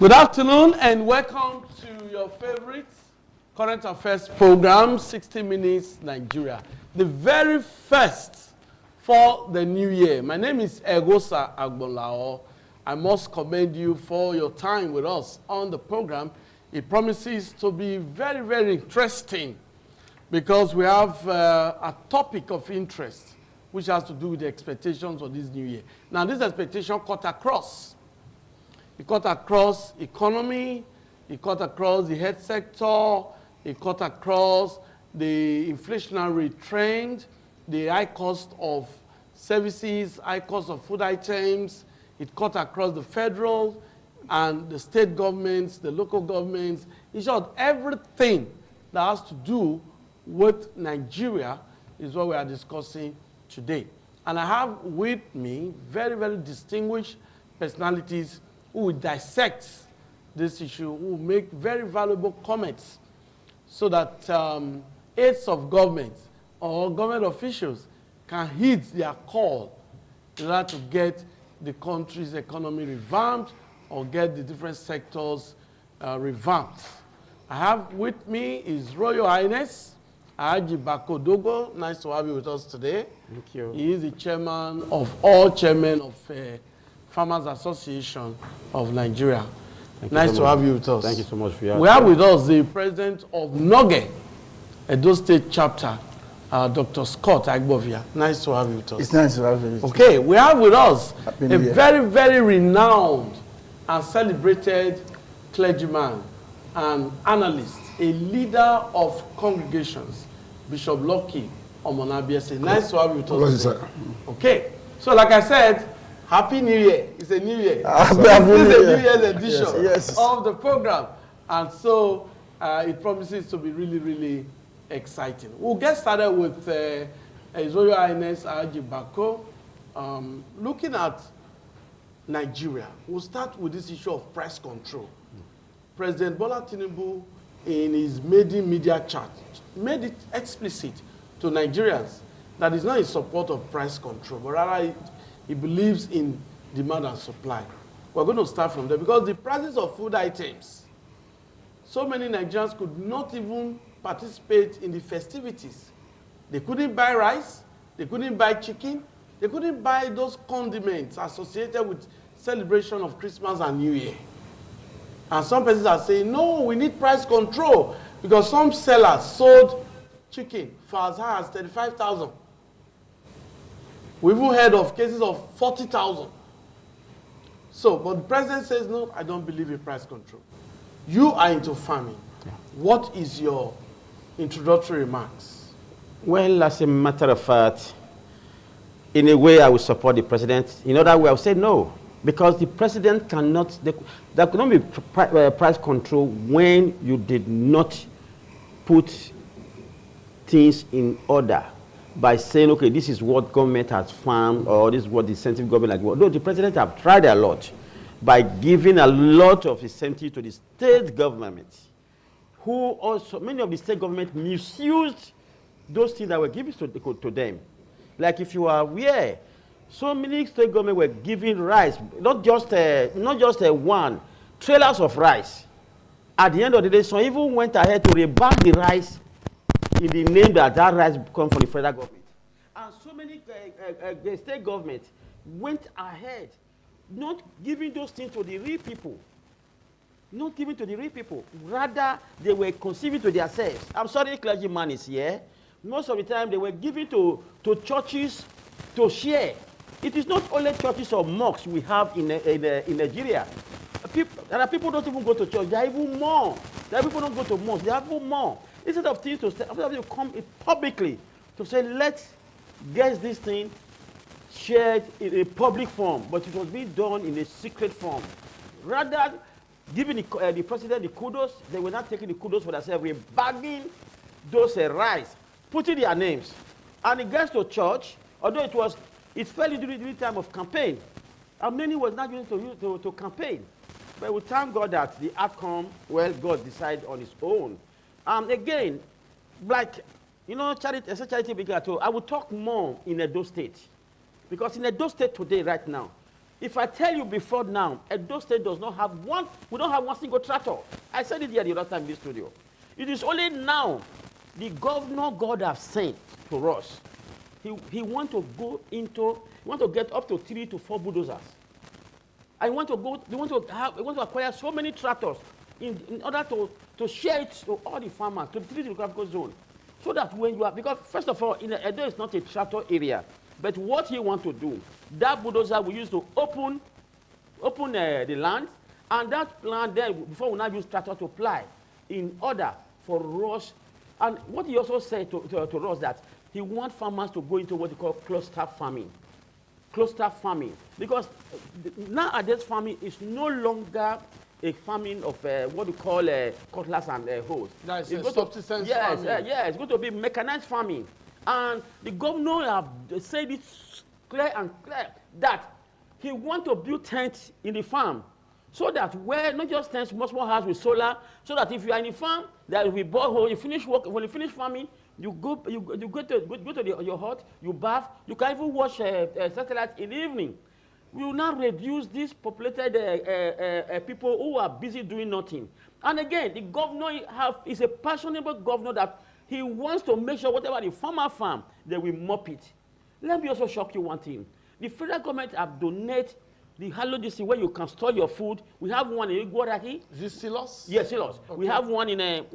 Good afternoon and welcome to your favorite current affairs program, 60 Minutes Nigeria. The very first for the new year. My name is Egosa Agbolao. I must commend you for your time with us on the program. It promises to be very, very interesting because we have a topic of interest which has to do with the expectations of this new year. Now, this expectation cut across. It cut across economy, it cut across the health sector, it cut across the inflationary trend, the high cost of services, high cost of food items. It cut across the federal and the state governments, the local governments. In short, everything that has to do with Nigeria is what we are discussing today. And I have with me very, very distinguished personalities who will dissect this issue, who will make very valuable comments so that aides of government or government officials can heed their call in order to get the country's economy revamped or get the different sectors revamped. I have with me His Royal Highness Alhaji Bako Dogo. Nice to have you with us today. Thank you. He is the chairman of all chairmen of Farmers Association of Nigeria. Nice to have you with us. Thank you so much for your We have with us the president of NOGE, Edo State Chapter, Dr. Scott Agbovia. Nice to have you with us. It's nice to have you. Okay, we have with us Happy a New Year. very, very renowned and celebrated clergyman and analyst, a leader of congregations, Bishop Lucky Omonabiese. Nice to have you with us. Sir. Okay, so like I said, Happy New Year. It's a new year. Happy This is a New New Year. Year's edition Yes. of the program. And so it promises to be really, really exciting. We'll get started with His Royal Highness Alhaji Bako. Looking at Nigeria, we'll start with this issue of price control. President Bola Tinubu, in his maiden media chat, made it explicit to Nigerians that he's not in support of price control, but rather he believes in demand and supply. We're going to start from there because the prices of food items, so many Nigerians could not even participate in the festivities. They couldn't buy rice, they couldn't buy chicken, they couldn't buy those condiments associated with celebration of Christmas and New Year. And some persons are saying, no, we need price control because some sellers sold chicken for as high as 35,000. We've even heard of cases of 40,000. So, but the president says, no, I don't believe in price control. You are into farming. Yeah. What is your introductory remarks? Well, as a matter of fact, in a way I will support the president. In other way, I will say no. Because the president cannot, there cannot be price control when you did not put things in order by saying, okay, this is what government has found, or this is what the incentive government has. No, the president have tried a lot by giving a lot of incentive to the state government, who also, many of the state government misused those things that were given to them. Like if you are aware, so many state government were giving rice, not just one, trailers of rice. At the end of the day, some even went ahead to reban the rice in the name that rice come from the federal government. And so many the state government went ahead not giving those things to the real people. Not giving to the real people. Rather, they were conceiving to themselves. I'm sorry, clergyman is here. Most of the time, they were giving to churches to share. It is not only churches or mosques we have in Nigeria. There are people who don't even go to church. There are even more. There are people who don't go to mosques. There are even more. Instead of things to say, after you come publicly to say, let's get this thing shared in a public form, but it was being done in a secret form. Rather, giving the president the kudos, they were not taking the kudos for themselves. We're bagging those rice, putting their names. And it gets to church, although it fell into the time of campaign. And many was not going to campaign. But we thank God that the outcome, well, God decided on his own. Again, like, you know, charity began to, I will talk more in Edo State. Because in Edo State today, right now, If I tell you before now, Edo State does not have one, we don't have one single tractor. I said it here the other time in this studio. It is only now the governor God has sent to us. He want to go into, he want to get up to 3 to 4 bulldozers. I want to go, they want to acquire so many tractors in order to share it to all the farmers, to the 3 geographical zone. So that when you are, because first of all, in Edo is not a tractor area, but what he want to do, that bulldozer we use to open the land, and that land then, before we now use tractor to ply, in order for us, and what he also said to us that he wants farmers to go into what he call cluster farming. Cluster farming, because nowadays farming is no longer a farming of what we call cutlass and hoes. That's a subsistence farming. Yeah, it's going to be mechanized farming. And the governor have said it clear and clear that he want to build tents in the farm, so that where not just tents, small house with solar, so that if you are in the farm, there will be borehole. You finish work, when you finish farming, you go to your hut, you bath, you can even watch satellite in the evening. We will now reduce these populated people who are busy doing nothing. And again, the governor is a passionate governor that he wants to make sure whatever the farmer farm, they will mop it. Let me also shock you one thing. The federal government have donated the Halo DC where you can store your food. We have one in Iguaraki. Is this silos? Yes, silos. Okay. We have one in a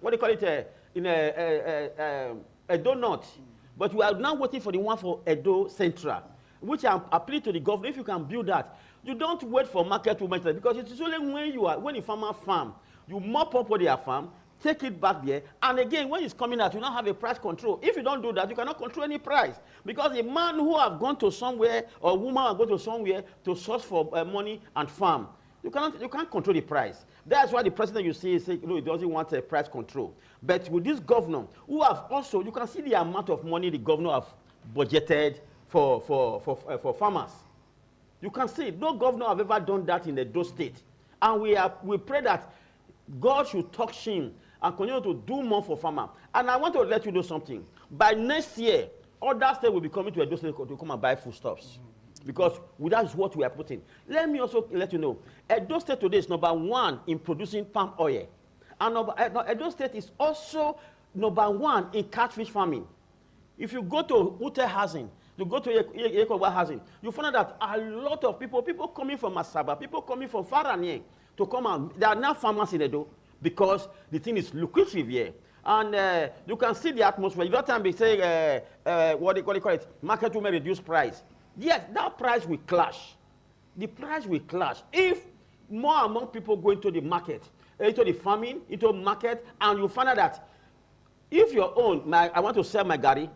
what do you call it? In a Edo North. But we are now waiting for the one for Edo Central, which I'm appealing to the governor. If you can build that, you don't wait for market women, because it is only when the farmer farm, you mop up what they have farmed, take it back there, and again, when it's coming out, you don't have a price control. If you don't do that, you cannot control any price, because a man who have gone to somewhere or a woman have gone to somewhere to source for money and farm, you can't control the price. That's why the president, you see, say, he doesn't want a price control. But with this governor, who have also, you can see the amount of money the governor have budgeted for farmers. You can see, no governor have ever done that in Edo State. And we pray that God should touch him and continue to do more for farmers. And I want to let you know something. By next year, other states will be coming to Edo State to come and buy foodstuffs. Because that is what we are putting. Let me also let you know, Edo State today is #1 in producing palm oil. And Edo State is also #1 in catfish farming. If you go to Ute housing, you go to Yekowa housing, you find out that a lot of people coming from Asaba, people coming from far and near, to come out. There are now farmers in Edo because the thing is lucrative here. And you can see the atmosphere. That time they say, what do you call it? Market women reduce price. Yes, that price will clash. The price will clash. If more and more people go into the market, into the farming, into market, and you find out that if your own, I want to sell my gari,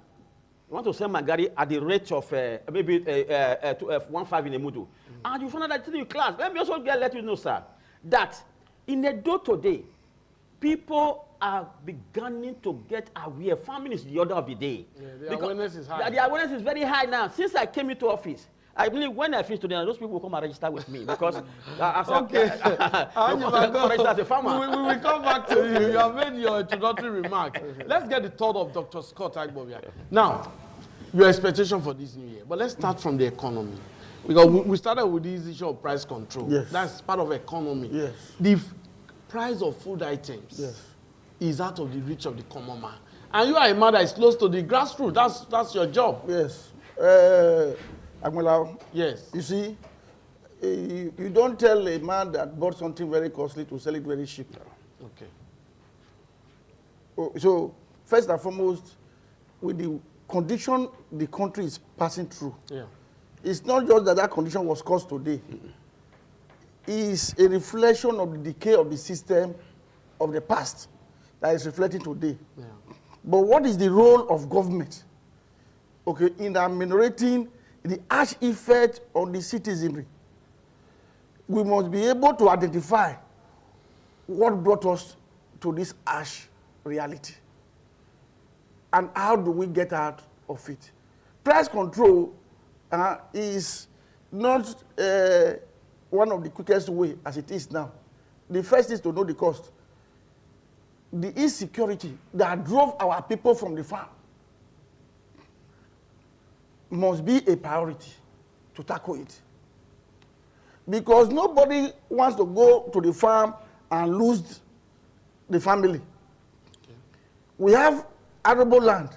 at the rate of maybe 1.5 in a mudu, and you find out that you clash. Let me also let you know, sir, that in Edo today, people are beginning to get aware. Farming is the order of the day. Yeah, the awareness is high. The awareness is very high now. Since I came into office, I believe when I finish today, those people will come and register with me because okay. Register as a farmer. We will come back to you. You have made your introductory remark. Let's get the thought of Dr. Scott Agbovia. Now, your expectation for this new year. But let's start from the economy. Because we started with this issue of price control. Yes. That's part of economy. Yes. The price of food items is out of the reach of the common man. And you are a man that is close to the grassroots. That's your job. Yes. Agmelao. Yes. You see, you don't tell a man that bought something very costly to sell it very cheap. Okay. So, first and foremost, with the condition the country is passing through, it's not just that condition was caused today. It's a reflection of the decay of the system of the past that is reflecting today. Yeah. But what is the role of government? Okay, in ameliorating the harsh effect on the citizenry, we must be able to identify what brought us to this harsh reality and how do we get out of it. Price control is not one of the quickest way as it is now. The first is to know the cost. The insecurity that drove our people from the farm must be a priority to tackle it. Because nobody wants to go to the farm and lose the family. Okay. We have arable land,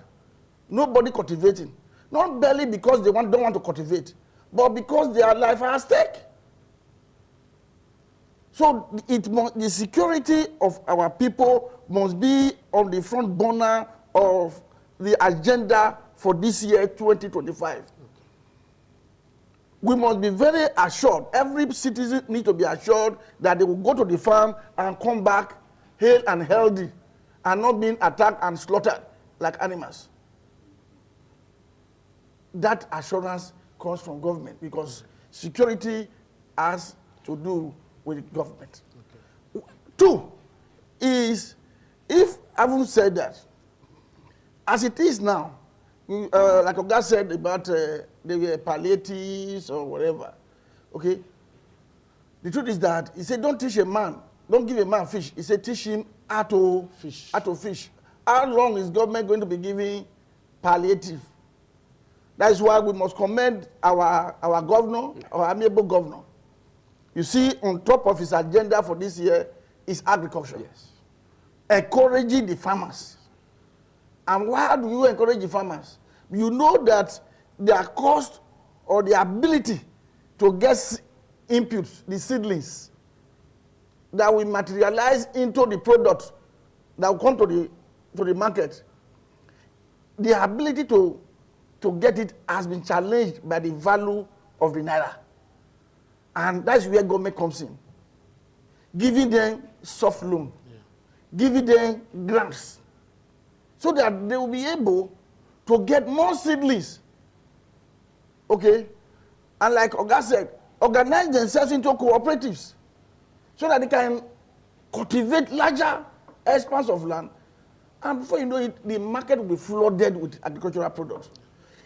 nobody cultivating. Not barely because they don't want to cultivate, but because their life are at stake. So the security of our people must be on the front burner of the agenda for this year, 2025. Okay. We must be very assured, every citizen needs to be assured that they will go to the farm and come back hale and healthy and not being attacked and slaughtered like animals. That assurance comes from government because security has to do with government. Okay. 2 is, if having said that, as it is now, like Oga said about the palliatives or whatever, okay? The truth is that he said, don't teach a man, don't give a man fish. He said, teach him how to fish. How to fish. How long is government going to be giving palliative? That is why we must commend our governor, our amiable governor. You see, on top of his agenda for this year is agriculture. Yes. Encouraging the farmers. And why do you encourage the farmers? You know that their cost or the ability to get inputs, the seedlings, that will materialize into the product that will come to the market, the ability to get it has been challenged by the value of the naira. And that's where government comes in. Giving them soft loan, giving them grants, so that they will be able to get more seedlings. Okay? And like Oga said, organize themselves into cooperatives so that they can cultivate larger expanse of land. And before you know it, the market will be flooded with agricultural products.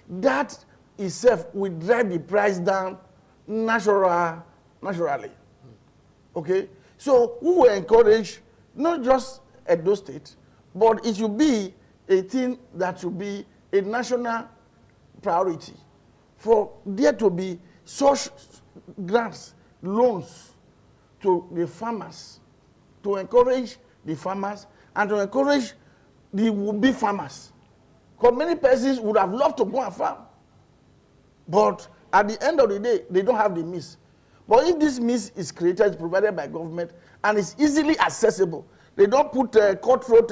That itself will drive the price down naturally. Okay? So we will encourage not just Edo State, but it should be a thing that should be a national priority for there to be such grants, loans to the farmers, to encourage the farmers and to encourage the would-be farmers. Because many persons would have loved to go and farm. But at the end of the day, they don't have the means. But if this means is created, provided by government, and it's easily accessible, they don't put cutthroat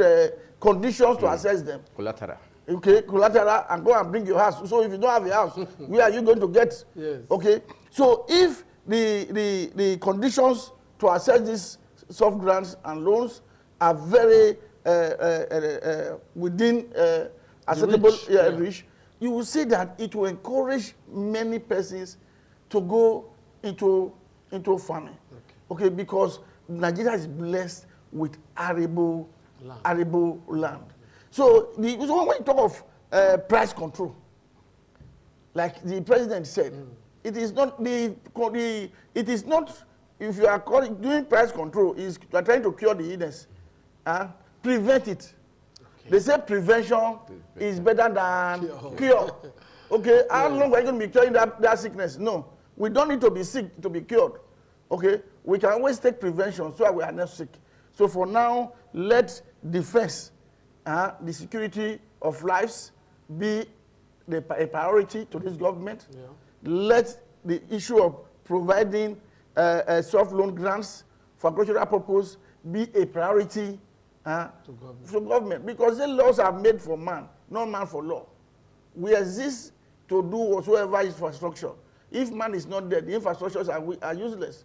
conditions to access them. Collateral. Okay, collateral, and go and bring your house. So if you don't have a house, where are you going to get? Yes. Okay, so if the conditions to access these soft grants and loans are very within acceptable reach, you will see that it will encourage many persons to go into farming. Okay, because Nigeria is blessed with arable land. So when you talk of price control, like the president said, it is not it is not, if you are doing price control, you are trying to cure the illness, prevent it. Okay. They say prevention is better than cure. Okay, how long are you going to be curing that sickness? No, we don't need to be sick to be cured. Okay, we can always take prevention so that we are not sick. So for now, let defense, the security of lives be a priority to this government. Yeah. Let the issue of providing soft loan grants for agricultural purpose be a priority to government. Because the laws are made for man, not man for law. We exist to do whatsoever is infrastructure. If man is not there, the infrastructures are useless.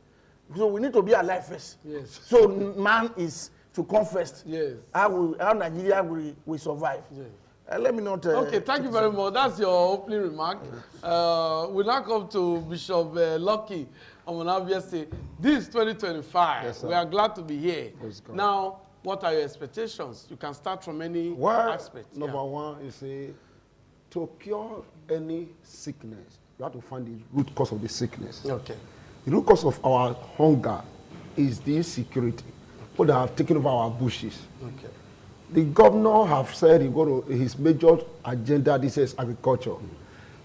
So we need to be alive first. Yes. So man is to come first. Yes. How Nigeria will survive. Yes. Let me not. Okay, thank you very much. That's your opening remark. We now come to Bishop Lucky Omonabia. This is 2025. Yes, we are glad to be here. Now, what are your expectations? You can start from any aspect. Number one is to cure any sickness, you have to find the root cause of the sickness. Okay. The root cause of our hunger is the insecurity. People that have taken over our bushes. Okay. The governor have said his major agenda this is agriculture.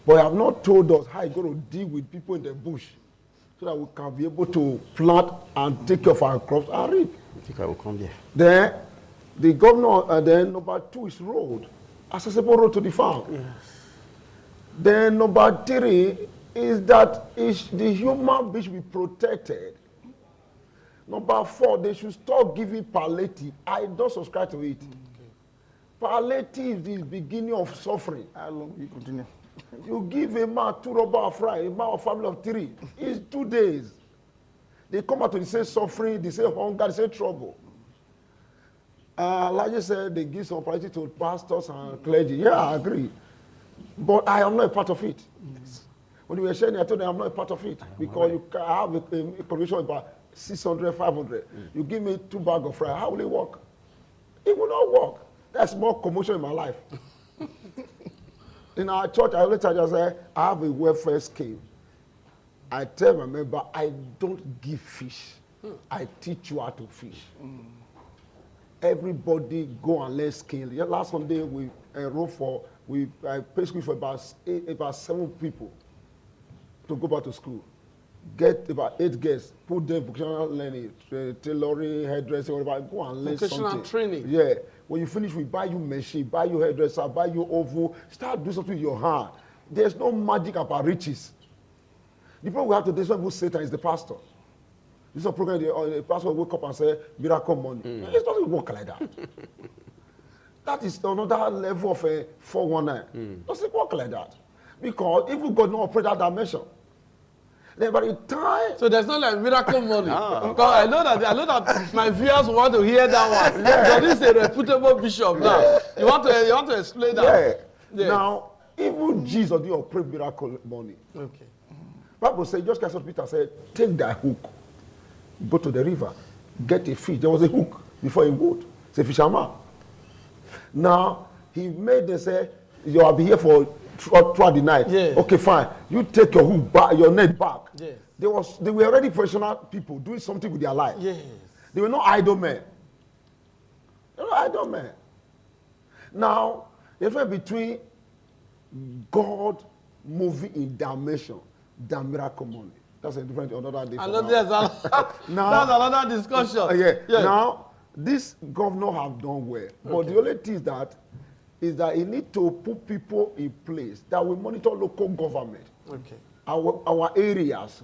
But you have not told us how you're going to deal with people in the bush so that we can be able to plant and take care of our crops and reap. I think I will come there. Then the governor, then number 2 is road, accessible road to the farm. Yes. Then number 3 is that the human being should be protected. Number 4, they should stop giving palliative. I don't subscribe to it. Palliative is the beginning of suffering. How long will you continue? You give a man 2 rubber of fry, a man of family of 3. It's 2 days. They come out to the same suffering, the same hunger, the same trouble. Like you said, they give some priority to pastors and clergy. Yeah, I agree. But I am not a part of it. Yes. When we were sharing, I told them I'm not a part of it. Because you can have a contribution about 600, 500. You give me 2 bags of fry, how will it work? It will not work. That's more commotion in my life. In our church, I always say, I have a welfare scheme. I tell my member, I don't give fish. I teach you how to fish. Everybody go and learn skill. Yeah, last Sunday, we enrolled for, I paid school for about 7 people to go back to school. Get about 8 guests, put them vocational learning, tailoring, hairdressing, whatever, go and learn vocational something. training. Yeah. When you finish, we buy you machine, buy you hairdresser, buy you oven, start doing something with your hand. There's no magic about riches. The problem we have today, some people say that is the pastor. This is a program, the pastor will wake up and say, miracle money. It doesn't work like that. That is another level of a 419. It doesn't work like that. Because if we God not operate that dimension, then by the time... So there's not like miracle money. Because I know that my viewers want to hear that one. So this is a reputable bishop now. You want to explain that? Yeah. Now, even Jesus didn't operate miracle money. Okay. Bible says, just as Peter said, take that hook, go to the river, get a fish. There was a hook before he would. It's a fisherman. Now, he made them say, you'll be here for throughout the night. Yeah. Okay, fine. You take your hook back, your net back. Yes. They were already professional people doing something with their life. Yes. They were not idle men. They were not idle men. Now, the difference between God moving in dimension than miracle money. That's a different another day. That's another discussion. Yeah. Now, this governor have done well. But the only thing is that he need to put people in place that will monitor local government. Okay. Our areas.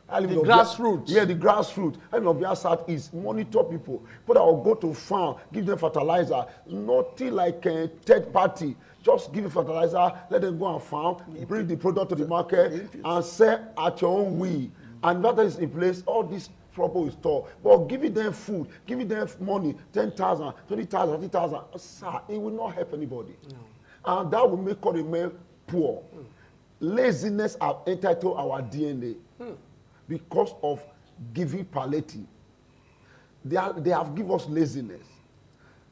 The grassroots. Yeah, the grassroots. I mean, of Southeast, monitor people. People that will go to farm, give them fertilizer. Nothing like a third party. Just give them fertilizer, let them go and farm, bring the product to the market, and sell at your own will. And that is in place, all this trouble is stored. But giving them food, giving them money, 10,000, 20,000, 30,000, sir, it will not help anybody. No. And that will make all the men poor. Laziness have entered to our DNA because of giving palliative. They have given us laziness.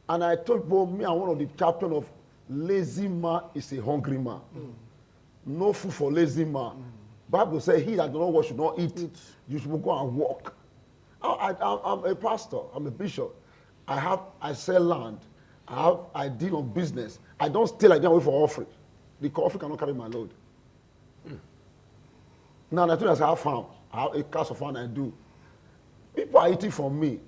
And I told people, me and one of the captain of lazy man is a hungry man. No food for lazy man. Bible says he that does not work should not eat. You should go and work. I'm a pastor. I'm a bishop. I sell land. I deal on business. I don't stay like that away for offering. The offering cannot carry my load. Now, I told you I have farm. I have a cash of farm I do. People are eating from me.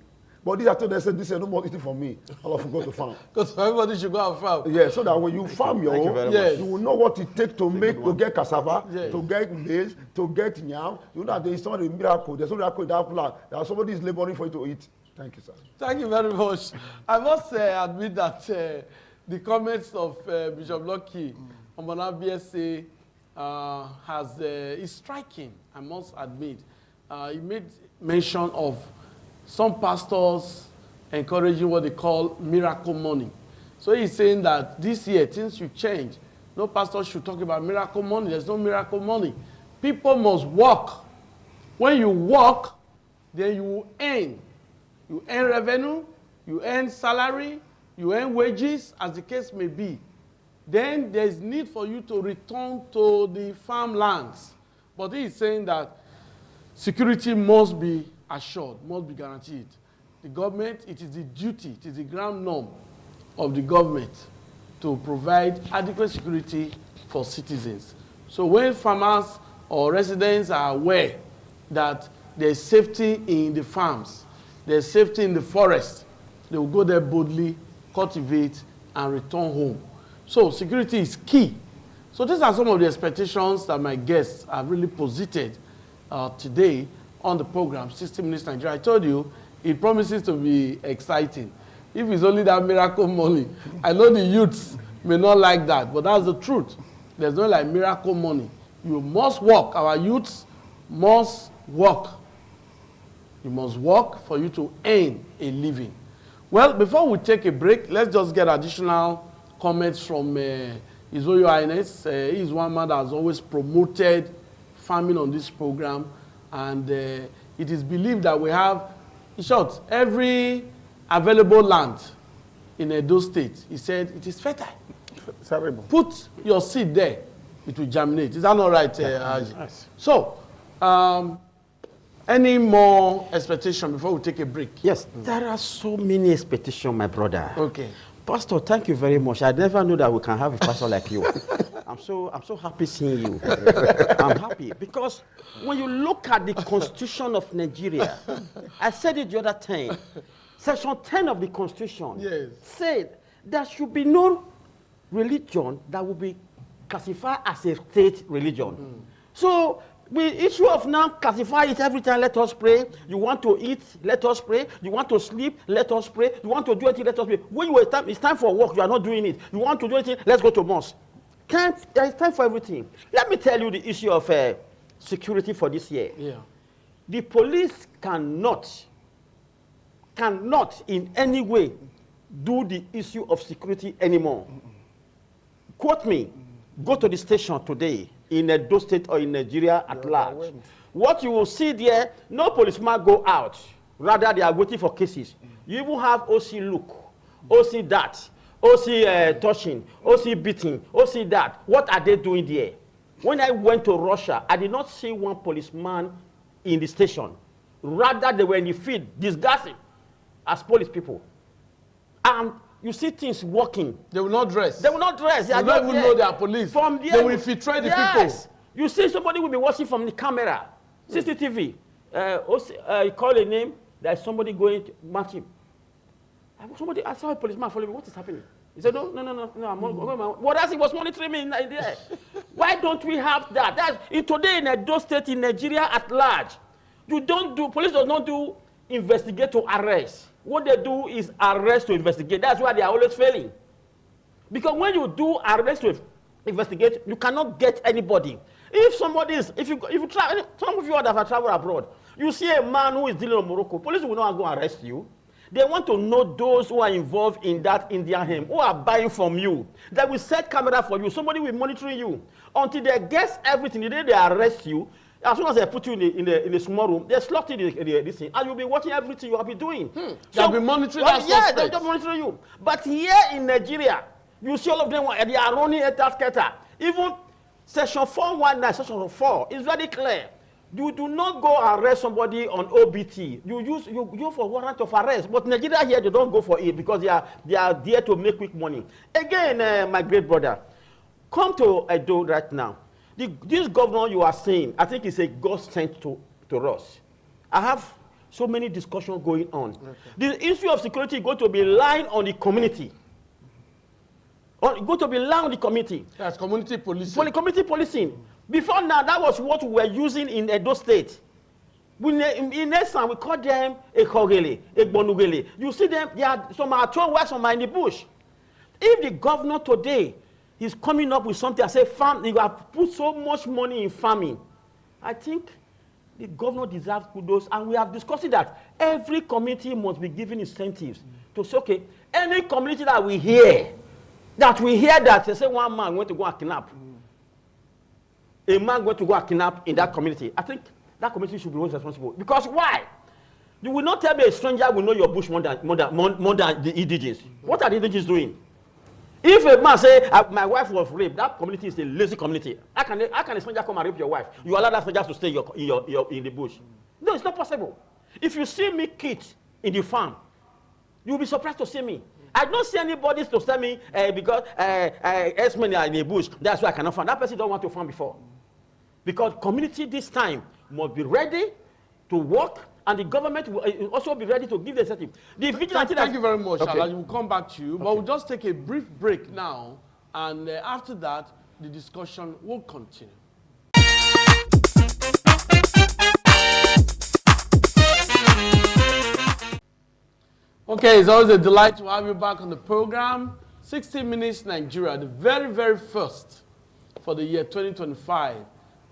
But these are told they said, this is no more eating from me. All of you go to farm. Because everybody should go and farm. Yeah, so that when you farm your own, you will know what it takes to get cassava, to get maize, to get yam. You know that there is not a miracle. There's no miracle in that plant. That somebody is laboring for you to eat. Thank you, sir. Thank you very much. I must admit that the comments of Bishop Lucky on BSA is striking, I must admit. He made mention of some pastors encouraging what they call miracle money. So he's saying that this year things should change. No pastor should talk about miracle money. There's no miracle money. People must work. When you work, then you earn. You earn revenue, you earn salary, you earn wages, as the case may be. Then there's need for you to return to the farmlands. But he is saying that security must be assured, must be guaranteed. The government, it is the duty, it is the ground norm of the government to provide adequate security for citizens. So when farmers or residents are aware that there's safety in the farms, there's safety in the forest, they will go there boldly, cultivate, and return home. So security is key. So these are some of the expectations that my guests have really posited today on the program, 60 Minutes Nigeria. I told you, it promises to be exciting. If it's only that miracle money, I know the youths may not like that, but that's the truth. There's no like miracle money. You must work. Our youths must work. You must work for you to earn a living. Well, before we take a break, let's just get additional comments from His Royal Highness. He is one man that has always promoted farming on this program, and it is believed that we have, in short, every available land in Edo State. He said it is fertile. Terrible. Put your seed there, it will germinate. Is that not right, Haji? Yes. So, any more expectation before we take a break? Yes, there are so many expectations, my brother. Okay. Pastor, thank you very much. I never knew that we can have a pastor like you. I'm so happy seeing you. I'm happy because when you look at the Constitution of Nigeria, I said it the other time, Section 10 of the Constitution said there should be no religion that will be classified as a state religion. So the issue of now classify it every time, let us pray. You want to eat, let us pray. You want to sleep, let us pray. You want to do anything, let us pray. When it's time for work, you are not doing it. You want to do anything, let's go to mosque. There is time for everything. Let me tell you the issue of security for this year. Yeah. The police cannot in any way do the issue of security anymore. Quote me, go to the station today in Edo State or in Nigeria at large. What you will see there, no policeman go out. Rather, they are waiting for cases. You even have OC look, OC that, OC touching, OC beating, OC that. What are they doing there? When I went to Russia, I did not see one policeman in the station. Rather, they were in the field discussing as police people. And you see things working. They will not dress. They will not dress. They will not even know they are police. From there, they will infiltrate the people. You see somebody will be watching from the camera, CCTV. You call a name, there's somebody going to match him. I saw a policeman following me. What is happening? He said, no, what else? He was monitoring me in there. Why don't we have that? Today in Edo State, in Nigeria at large, police does not do investigate to arrest. What they do is arrest to investigate. That's why they are always failing. Because when you do arrest to investigate, you cannot get anybody. If somebody is, if you travel, some of you that have traveled abroad, you see a man who is dealing in Morocco, police will not go arrest you. They want to know those who are involved in that Indian hemp, who are buying from you. They will set camera for you. Somebody will monitor you until they guess everything. The day they arrest you, as soon as they put you in a small room, they slot in this thing, and you'll be watching everything you have been doing. They'll be monitoring that suspect. They'll just monitor you. But here in Nigeria, you see all of them, they are running a scatter. Even Section 419, Section 4 is very clear. You do not go arrest somebody on OBT. You go for warrant of arrest. But Nigeria here, they don't go for it because they are there to make quick money. Again, my great brother, come to Edo right now. This governor you are saying, I think it's a God sent to us. I have so many discussions going on. Okay. The issue of security is going to be lying on the community. Going to be lying on the community. That's community policing. For the community policing. Before now, that was what we were using in Edo State. In Esan, we call them a Kogele, a Bonugele. You see them, some are thrown away, some are in the bush. If the governor today is coming up with something, I say, you have put so much money in farming, I think the governor deserves kudos, and we have discussed that every community must be given incentives to say, okay, any community that we hear that they say one man went to go and kidnap, a man going to go and kidnap in that community, I think that community should be responsible. Because why? You will not tell me a stranger will know your bush more than the indigenous. What are the indigenous doing? If a man say, my wife was raped, that community is a lazy community. How can a stranger come and rape your wife? You allow that stranger to stay in the bush. No, it's not possible. If you see me kids in the farm, you'll be surprised to see me. I don't see anybody to tell me because S-men are in the bush, that's why I cannot farm. That person don't want to farm before. Because community this time must be ready to work, and the government will also be ready to give the incentive. The vigilante. Thank you very much, Okay. Alaji. We'll come back to you, but we'll just take a brief break now, and after that, the discussion will continue. Okay, it's always a delight to have you back on the program. 60 Minutes Nigeria, the very, very first for the year 2025.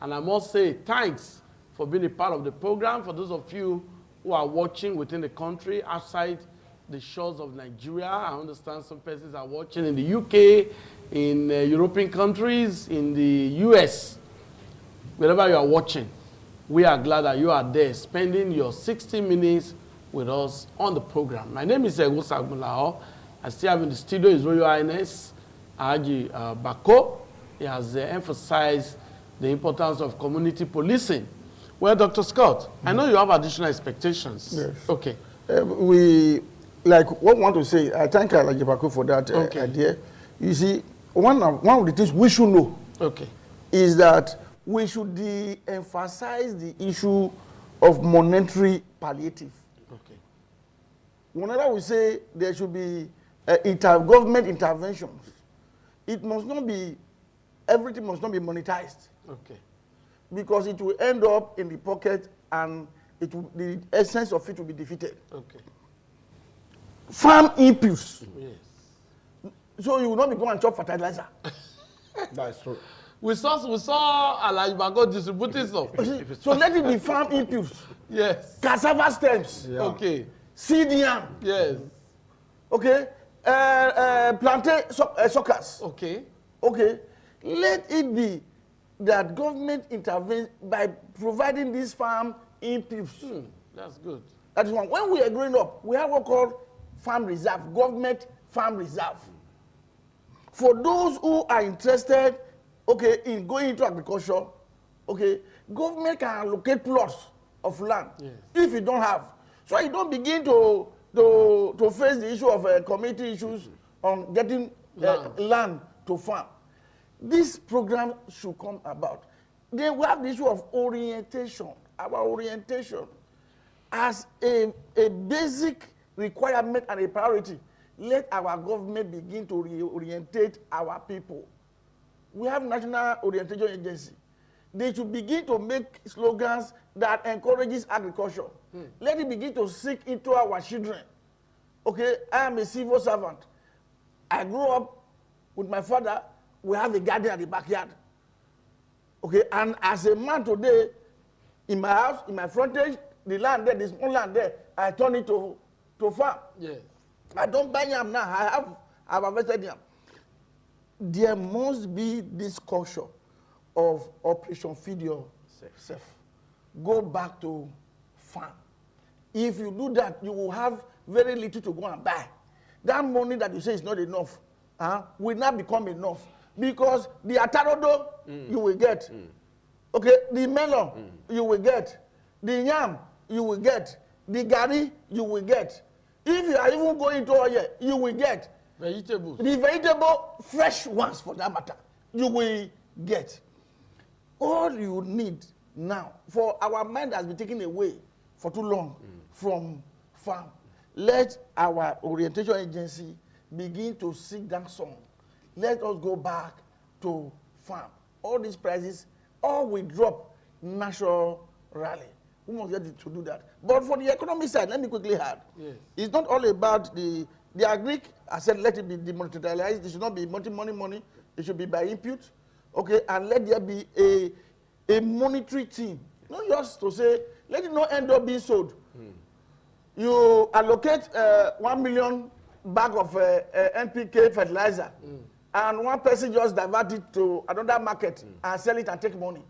And I must say thanks for being a part of the program. For those of you who are watching within the country, outside the shores of Nigeria, I understand some persons are watching in the UK, in European countries, in the US. Wherever you are watching, we are glad that you are there spending your 60 minutes with us on the program. My name is Ego Sagbulao. I still have in the studio His Royal Highness Haji Bako. He has emphasized the importance of community policing. Well, Dr. Scott, I know you have additional expectations. Yes. Okay. We, like, what we want to say, I thank Alaji Bako for that Okay. idea. You see, one of the things we should know Okay. is that we should de-emphasize the issue of monetary palliative. Okay. Whenever we say there should be government interventions, it must not be, everything must not be monetized, Okay. because it will end up in the pocket and the essence of it will be defeated. Okay. Farm impulse. Yes. So you will not be going and chop fertilizer. That's true. We saw Alaji Bako distributing some. So let it be farm impulse. Yes. Cassava stems. Yeah. Okay. Seed yam. Yes. Okay. Plantain suckers. Okay. Okay. Let it be that government intervenes by providing this farm impulse. That's good. That is one. When we are growing up, we have what called farm reserve, government farm reserve. For those who are interested, okay, in going into agriculture, okay, government can allocate plots of land. Yes. If you don't have. So you don't begin to face the issue of community issues on getting land to farm. This program should come about. Then we have the issue of orientation. Our orientation as a basic requirement and a priority. Let our government begin to reorientate our people. We have National Orientation Agency. They should begin to make slogans that encourages agriculture. Let it begin to sink into our children. Okay, I am a civil servant. I grew up with my father. We have a garden at the backyard. Okay, and as a man today, in my house, in my frontage, the land there, the small land there, I turn it to farm. Yes. I don't buy yam now. I've harvested yam. There must be this culture of Operation Feed Yourself. Go back to farm. If you do that, you will have very little to go and buy. That money that you say is not enough will not become enough, because the atarodo you will get. Okay, the melon you will get. The yam you will get. The gari you will get. If you are even going to oil, you will get. Vegetables. The vegetable, fresh ones for that matter, you will get. All you need now, for our mind has been taken away for too long from farm. Let our orientation agency begin to sing that song. Let us go back to farm. All these prices, all will drop naturally. We must get to do that. But for the economic side, let me quickly add. Yes. It's not all about the agric. I said let it be demonetized. It should not be money. It should be by input. Okay, and let there be a monetary team. Not just to say, let it not end up being sold. You allocate 1 million bag of NPK fertilizer, and one person just divert it to another market and sell it and take money.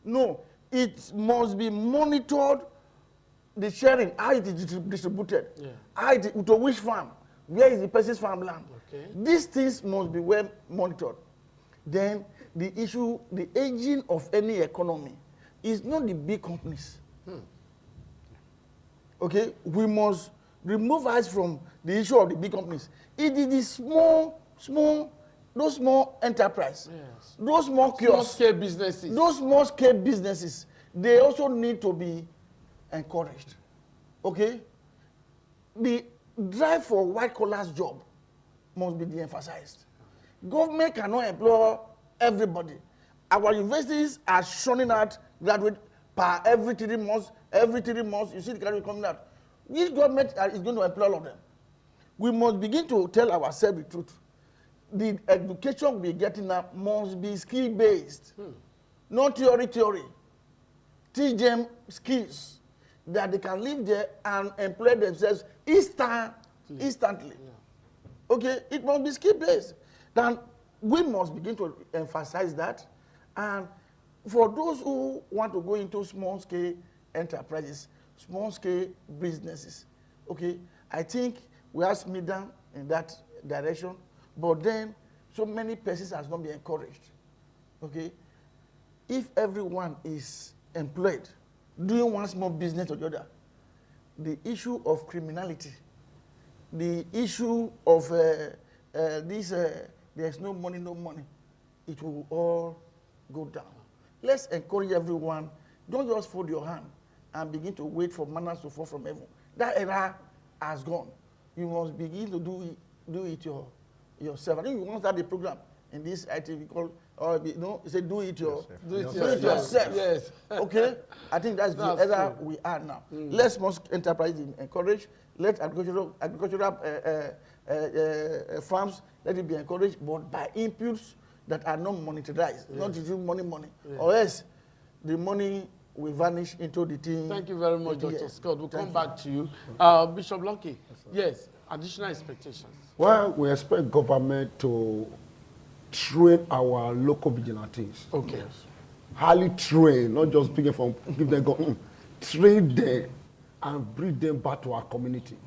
No, it must be monitored, the sharing, how it is distributed, how it, to which farm, where is the person's farmland. Okay. These things must be well monitored. Then the issue, the aging of any economy is not the big companies. Okay, we must remove eyes from the issue of the big companies. It is the those small enterprise, Yes. those small kiosks, Small-scale businesses. those small-scale businesses, they also need to be encouraged. Okay? The drive for white-collar job must be de-emphasized. Government cannot employ everybody. Our universities are churning out graduate per every 3 months. Every 3 months, you see the graduate coming out. Which government is going to employ all of them? We must begin to tell ourselves the truth. The education we're getting now must be skill-based, not theory. Teach them skills that they can live there and employ themselves instantly. Yeah. Okay, it must be skill-based. Then we must begin to emphasize that. And for those who want to go into small-scale enterprises, small-scale businesses, okay, I think we have slid down in that direction, but then so many persons has not been encouraged. Okay, if everyone is employed, doing one small business or the other, the issue of criminality, the issue of there's no money, it will all go down. Let's encourage everyone. Don't just fold your hand and begin to wait for manna to fall from heaven. That era has gone. You must begin to do it yourself. I think we once had a program in this ITV called, it said do it yourself. Yes. Okay? I think that's the era we are now. Let's most enterprise encourage. Let agricultural farms, let it be encouraged, but by inputs that are not monetized, not to do money, or else the money will vanish into the thing. Thank you very much, Dr. Scott. We'll come back to you. Bishop Lucky, yes, additional expectations. Well, we expect government to train our local vigilantes. Okay. Highly train, not just picking from, give them train them and bring them back to our community.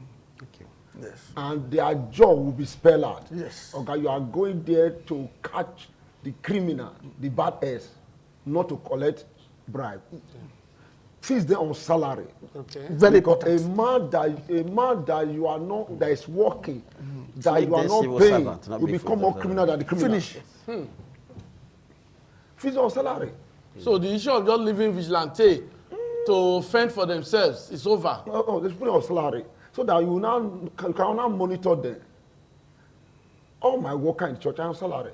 Okay. Yes. And their job will be spelled out. Yes. Okay, you are going there to catch the criminal, the bad ass, not to collect bribe. Okay. Feast them on salary. Okay. Very important. A man that you are not, that is working, that you are not paying, you become more criminal than the criminal. Finish. Feast on salary. So the issue of just leaving vigilante to fend for themselves is over. No, they put on salary so that you can now monitor them. All my worker in church are on salary.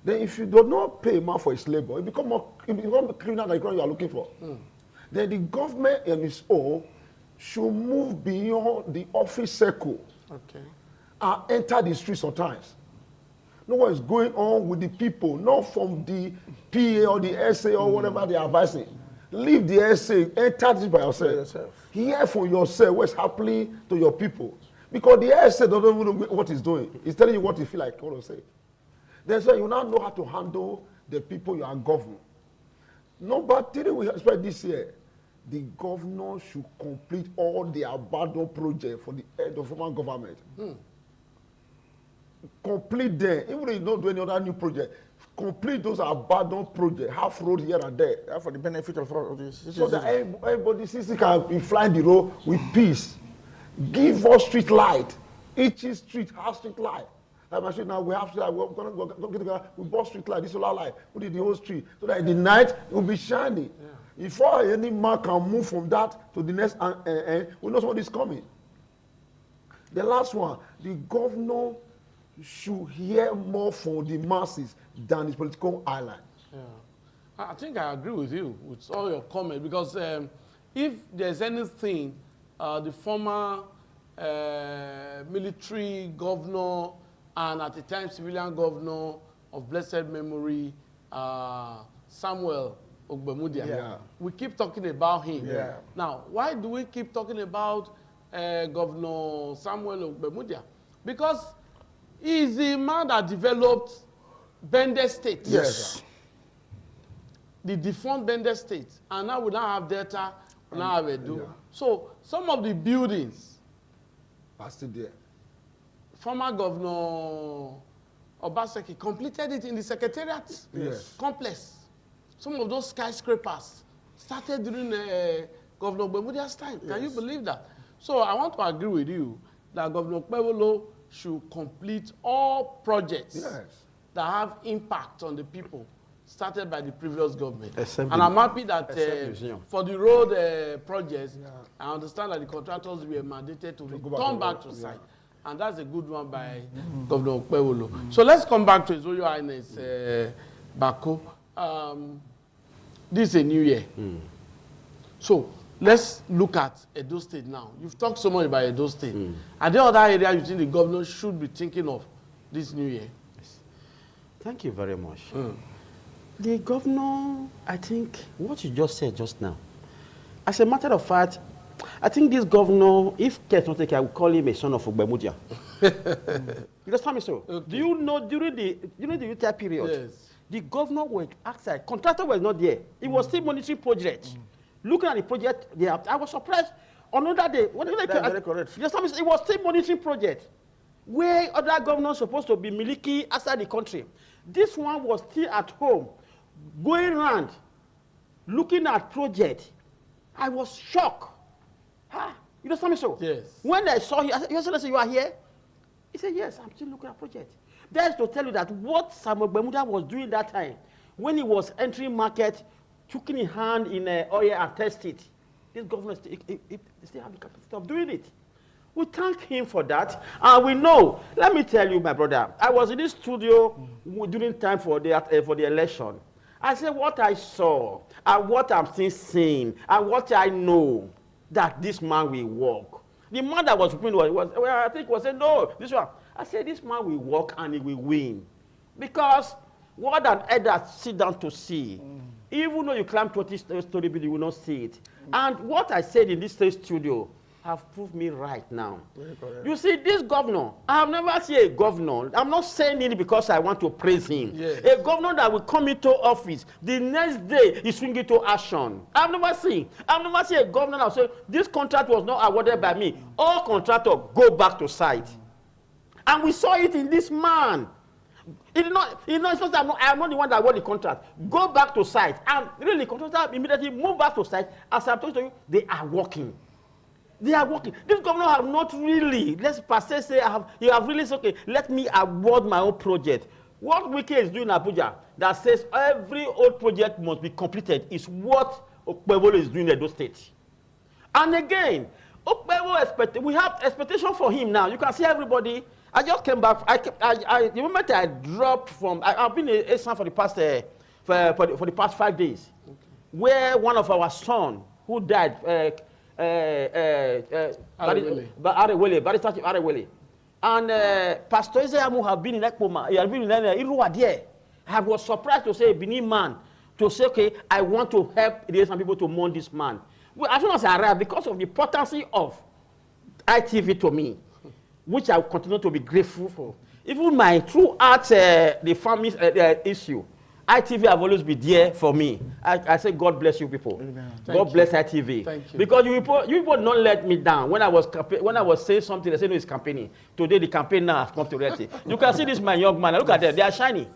Then if you do not pay man for his labor, it become a criminal that you are looking for. Then the government on its own should move beyond the office circle and enter the street sometimes. Know what is going on with the people, not from the PA or the SA or whatever they are advising. Leave the SA, enter this by yourself. Hear for yourself what's happening to your people. Because the SA doesn't even know what it's doing. It's telling you what you feel like you want to say. That's why you now know how to handle the people you are governing. Number 3, we expect this year, the governor should complete all the abandoned projects for the head of former government. Complete them, even if you don't do any other new project. Complete those abandoned projects, half road here and there. For the benefit of all of this. So that everybody can be flying the road with peace. Give us street light. Each street has street light. Like I said, now we have street light. We're going to get we bought street light, this solar light, put it in the whole street, so that in the night it will be shining. Yeah. Before any man can move from that to the next end, we know somebody is coming. The last one, the governor should hear more from the masses than his political ally. Yeah. I think I agree with you, with all your comments, because if there's anything the former military governor and at the time civilian governor of blessed memory, Samuel Ogbemudia, we keep talking about him. Yeah. Now, why do we keep talking about Governor Samuel Ogbemudia? Because he is the man that developed Bende State. Yes. The defunct Bende State. And now we now have Delta, we now have Edo. Yeah. So some of the buildings are still there. Former Governor Obaseki completed it in the Secretariat complex. Some of those skyscrapers started during Governor Ogbemudia's time. Can you believe that? So I want to agree with you that Governor Okpebholo should complete all projects that have impact on the people started by the previous government. And I'm happy that for the road projects, I understand that the contractors were mandated to return back to site. And that's a good one by Governor Okpebholo. So let's come back to His Royal Highness Bako. This is a new year. So let's look at Edo State now. You've talked so much about Edo State. Are there other areas you think the governor should be thinking of this new year? Yes. Thank you very much. The governor, I think, what you just said just now, as a matter of fact, I think this governor, if care not taken, I would call him a son of Ogbemudia. You understand me so? Okay. Do you know during the UTI period, yes, the governor was outside, contractor was not there. It was still monitoring project. Looking at the project, I was surprised. On another day, very correct. You understand me? It was still monitoring project where other governors supposed to be miliki outside the country. This one was still at home, going around, looking at project. I was shocked. You understand me so? Yes. When I saw him, I said, Your Excellency, you are here? He said, yes, I'm still looking at project. That's to tell you that what Samuel Ogbemudia was doing that time, when he was entering market, taking his hand in oil and test it, this government still have the capacity of doing it. We thank him for that, and we know. Let me tell you, my brother, I was in this studio during time for the election. I said what I saw, and what I'm still seeing, and what I know, that this man will work. The man that was winning I think was saying, no, this one. I said, this man will work and he will win. Because what an elder sit down to see, even though you climb 20-story building, you will not see it. And what I said in this state studio have proved me right now. You see, this governor, I have never seen a governor, I'm not saying it because I want to praise him. Yes. A governor that will come into office, the next day he swing into action. I've never seen a governor that will say, this contract was not awarded by me. All contractors go back to site. And we saw it in this man. It's not that I'm not the one that awarded the contract. Go back to site. And really, contractors immediately move back to site. As I'm talking to you, they are working. They are working. This governor have not really, let's per se say, you have really said, okay, let me award my own project. What Wike is doing in Abuja that says every old project must be completed is what Okpebholo is doing in Edo State. And again, Okpebholo we have expectation for him now. You can see everybody. I just came back. The moment I dropped from, I've been in Esan for the past for the past 5 days, where one of our son who died. Arewele. And Pastor Ezeamu have been in Ekpoma. He has been in Irua there. I was surprised to say a Benin man to say, okay, I want to help some people to mourn this man. Well, as soon as I arrived, because of the potency of ITV to me, which I will continue to be grateful for, even my throughout the family issue, ITV have always been there for me. I say, God bless you people. God bless ITV. Thank you. Because you people not let me down. When I was saying something, they said, no, it's campaigning. Today, the campaign now has come to reality. You can see this, my young man. Look at them. They are shiny.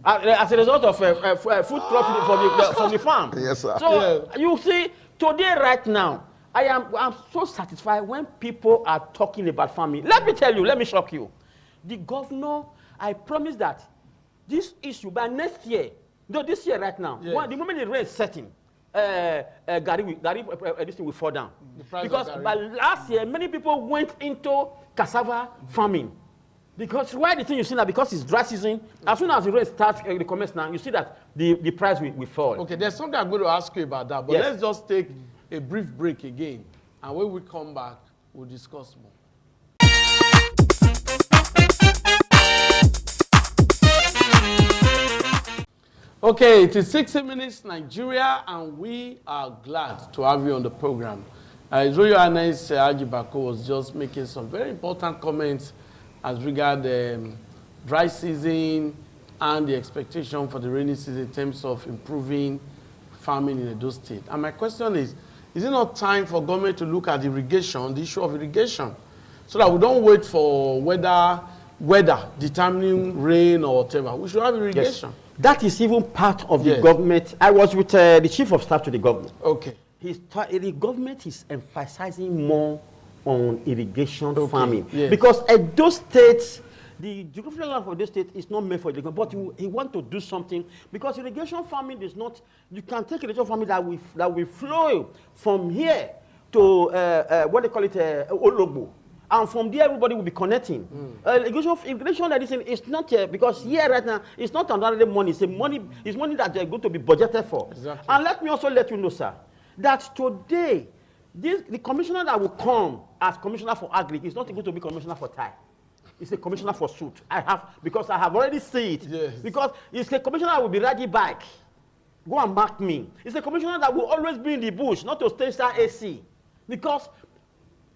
As a result of food profit from the farm. Yes, sir. So, you see, today, right now, I'm so satisfied when people are talking about farming. Let me tell you, let me shock you. The governor, I promise that this issue by next year, no, this year right now, yes, the moment the rain is setting, this thing will fall down. Because by last year, many people went into cassava farming. Because why the thing you see now, because it's dry season, as soon as the rain starts, the commence now, you see that the price will fall. Okay, there's something I'm going to ask you about that, but yes, let's just take a brief break again. And when we come back, we'll discuss more. Okay, it is 60 Minutes Nigeria, and we are glad to have you on the program. His Royal Highness Alhaji Bako was just making some very important comments as regard dry season and the expectation for the rainy season in terms of improving farming in Edo State. And my question is it not time for government to look at irrigation, the issue of irrigation, so that we don't wait for weather determining rain or whatever? We should have irrigation. Yes. That is even part of the government. I was with the chief of staff to the government. Okay. The government is emphasizing more on irrigation farming. Yes. Because Edo State, the geographical land for Edo State is not made for irrigation, but he want to do something because irrigation farming is not, you can take irrigation farming that will flow from here to, what they call it, Ologbo. And from there, everybody will be connecting. Irrigation medicine is not because here right now, it's not another money. It's money that they're going to be budgeted for. Exactly. And let me also let you know, sir, that today, the commissioner that will come as commissioner for agri is not going to be commissioner for tie. It's a commissioner for suit. Because I have already seen it. Yes. Because it's a commissioner that will be Raji back. Go and mark me. It's a commissioner that will always be in the bush, not to stay star AC. Because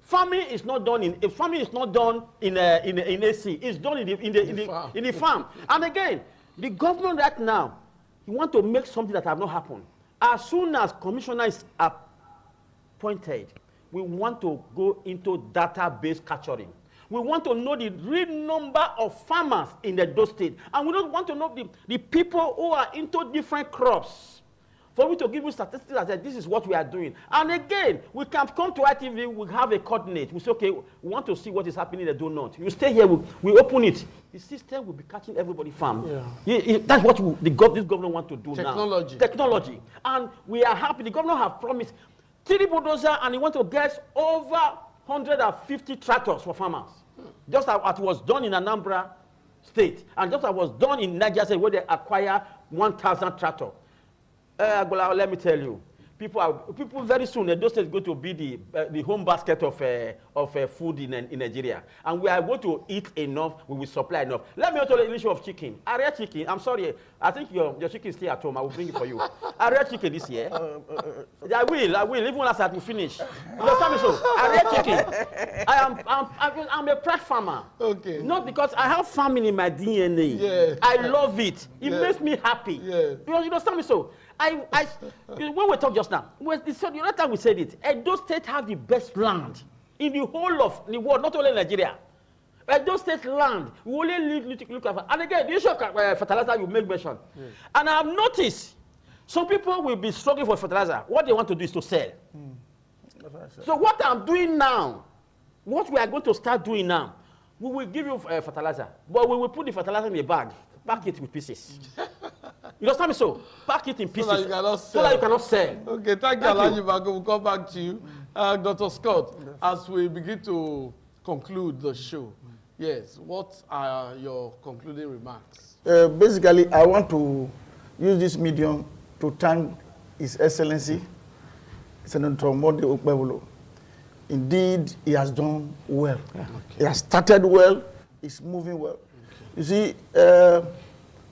farming is not done in AC. It's done in the farm. And again, the government right now, he want to make something that have not happened. As soon as commissioner is appointed, we want to go into database capturing. We want to know the real number of farmers in the Edo State, and we don't want to know the people who are into different crops. For me to give you statistics that say this is what we are doing. And again, we can come to ITV, we have a coordinate. We say, okay, we want to see what is happening in the donut. You stay here, we open it. The system will be catching everybody farm. Yeah. That's what this government want to do now. Technology. And we are happy. The governor have promised 3 bulldozers, and he want to get over 150 tractors for farmers. Just as it was done in Anambra State, and just as it was done in Niger State, where they acquire 1,000 tractors. Let me tell you, people very soon, Edo State is going to be the home basket of food in Nigeria. And we are going to eat enough, we will supply enough. Let me tell you the issue of chicken. I read chicken, I'm sorry, I think your chicken is still at home, I will bring it for you. I read chicken this year. I will, even as I have to finish. You understand me so? I read chicken. I'm a proud farmer. Okay. Not because I have farming in my DNA. Yeah. I love it. It makes me happy. Yeah. You understand me so? When we talk just now, the other time we said it, Edo State have the best land in the whole of the world, not only Nigeria. Edo State land, we only look at. And again, the issue of fertilizer you made mention. Yes. And I have noticed some people will be struggling for fertilizer. What they want to do is to sell. So what I'm doing now, what we are going to start doing now, we will give you fertilizer, but we will put the fertilizer in a bag, pack it with pieces. You understand me so? Pack it in pieces. So that you cannot sell. Okay, thank you, Alhaji Bago. We'll come back to you. Dr. Scott, as we begin to conclude the show, yes, what are your concluding remarks? Basically, I want to use this medium to thank His Excellency, Senator Monday Okpebholo. Indeed, he has done well. Yeah. Okay. He has started well, he's moving well. Okay. You see,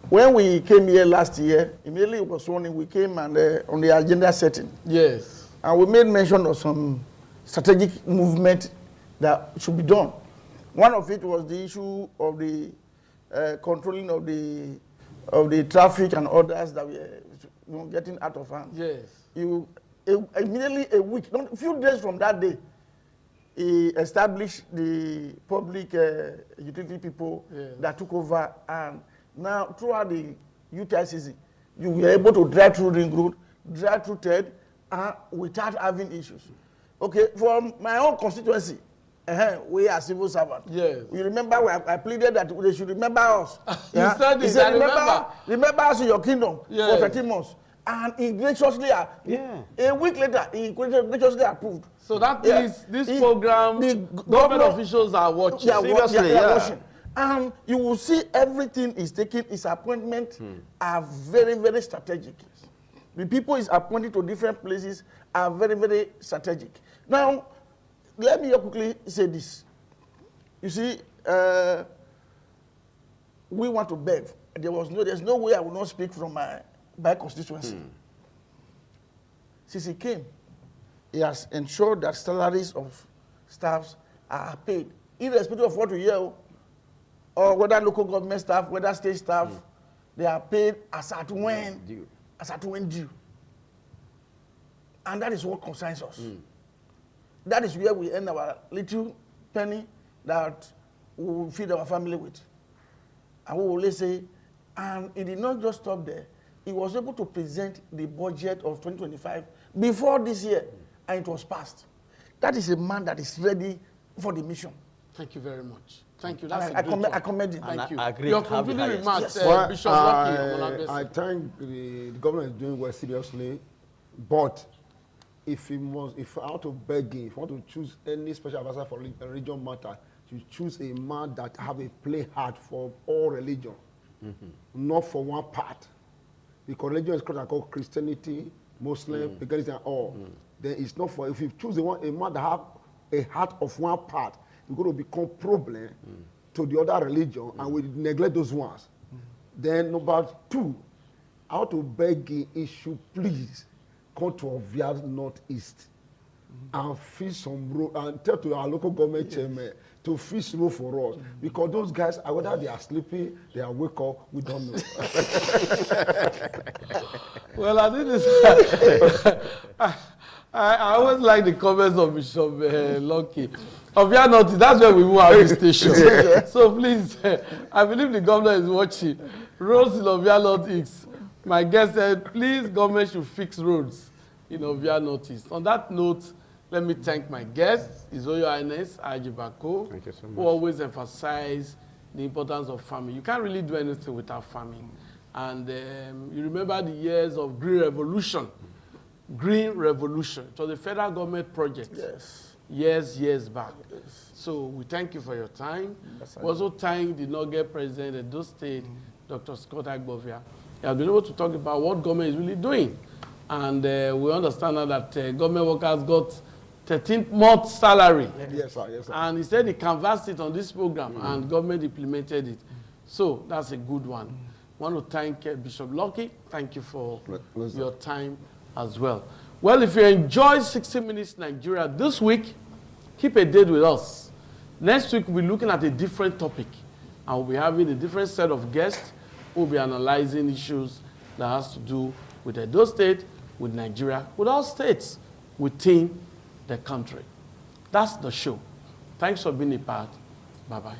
when we came here last year, immediately it was running, we came and on the agenda setting. Yes. And we made mention of some strategic movement that should be done. One of it was the issue of the controlling of the traffic and others that were getting out of hand. Yes. Immediately a week, not a few days from that day, he established the public utility people that took over, and now throughout the UTI season, you were able to drive through Ring Road, drive through TED, without having issues. Okay, for my own constituency, we are civil servants. Yes. You remember when I pleaded that they should remember us. You said it, I remember us in your kingdom for 13 months. And he graciously, a week later, he graciously approved. So that means this program, the government officials are watching. Seriously, they are watching. And you will see everything is taking, his appointment are very, very strategic. The people is appointed to different places are very, very strategic. Now, let me quickly say this. You see, we want to beg. There's no way I will not speak from my constituency. Since he came, he has ensured that salaries of staffs are paid, irrespective of what we hear, or whether local government staff, whether state staff, they are paid as at when due. And that is what concerns us. That is where we earn our little penny that we will feed our family with. And we will always say, and it did not just stop there. He was able to present the budget of 2025 before this year, and it was passed. That is a man that is ready for the mission. Thank you very much. Thank you. And That's I commend him. Thank you. I agree. Your Have the concluding highest. remarks, Yes. Well, Bishop Lucky. I think the government is doing well seriously, but if I want to beg him, if you want to choose any special advisor for religion matter, you choose a man that have a play hard for all religion, not for one part. Because religion is called Christianity, Muslim, paganism, and all. Then it's not for, if you choose a man that have a heart of one part, you're going to become problem to the other religion, and we neglect those ones. Then number two, I want to beg him, he should please come to Ovia Northeast and fish some road, and tell to our local government chairman to fish road for us. Because those guys, whether they are sleeping, they are wake up, we don't know. Well, I think this. I always like the comments of Bishop Lucky. Ovia Northeast, that's where we move out of the station. So please, I believe the governor is watching. Roads in Ovia Northeast. My guest said, please, government should fix roads in Ovia Northeast. On that note, let me thank my guests, His Royal Highness Haji Bako, Thank you so much. who always emphasize the importance of farming. You can't really do anything without farming. And you remember the years of Green Revolution. Green Revolution. It was a federal government project. Yes. Years back. Yes. So we thank you for your time. We also thank the inaugural president of those State, Dr. Scott Agbovia. He has been able to talk about what government is really doing. And we understand now that government workers got 13th month salary. Yes, sir. Yes, sir. And he said he canvassed it on this program and government implemented it. So that's a good one. I want to thank Bishop Lucky. Thank you for your time as well. Well, if you enjoy 60 Minutes Nigeria this week, keep a date with us. Next week, we'll be looking at a different topic. And we'll be having a different set of guests who will be analyzing issues that has to do with Edo State, with Nigeria, with all states within the country. That's the show. Thanks for being a part. Bye-bye.